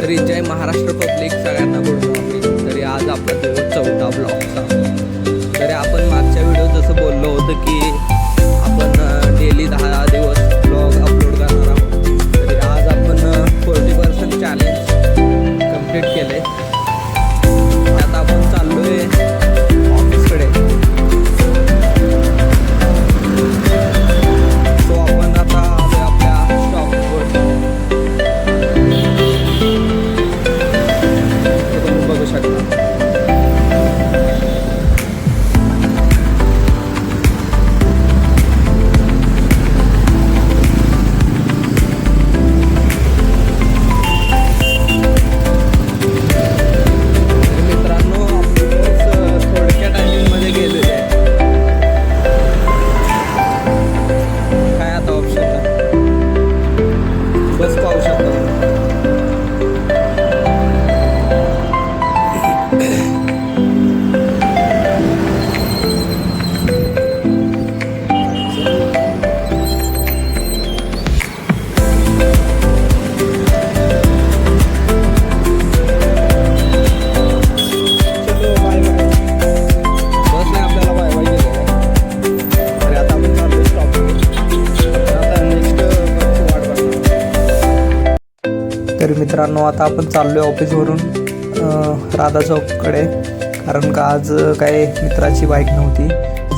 तरी जय महाराष्ट्र पब्लिक सगळ्यांना good morning. तरी आज आपला जो 4था ब्लॉगचा, तरी आपण मागच्या व्हिडिओ जसं बोललो होतं की आपण डेली 10 दिवस ब्लॉग अपलोड करणार आहोत। तरी आज आपण 40% चॅलेंज कंप्लीट केले। त्यात आपण चाललोय ऑफिसकडे। सो आपण आता आलोय आपल्या स्टॉपवर। तुम्ही बघू शकता। बस पाहू शकता। तर मित्रांनो, आता आपण चाललो आहे ऑफिसवरून राधा चौककडे, कारण का आज काही मित्राची बाईक नव्हती।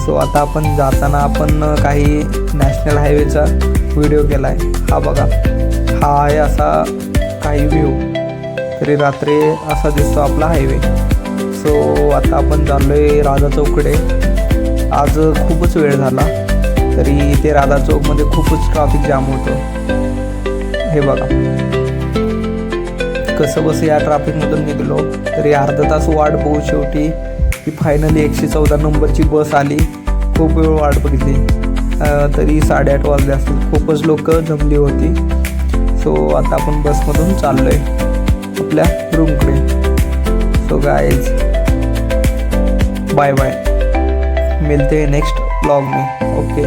सो आता आपण जाताना आपण काही नॅशनल हायवेचा व्हिडिओ केला आहे। हा बघा, हा आहे असा काही व्ह्यू। तरी रात्री असा दिसतो आपला हायवे। सो आता आपण चाललो आहे राधा चौककडे। आज खूपच वेळ झाला, तरी ते राधा चौकमध्ये खूपच ट्रॅफिक जाम होतं। हे बघा कसं बस या ट्रॅफिकमधून निघलो। तरी अर्धा तास वाट बघू शेवटी ही फायनली 114 नंबरची बस आली। खूप वेळ वाट बघितली, तरी 8:30 वाजले असतील। खूपच लोक जमली होती। सो आता आपण बसमधून चाललो आहे आपल्या रूमकडे। सो गाइज, बाय बाय, मिलते हैं नेक्स्ट ब्लॉग में। ओके।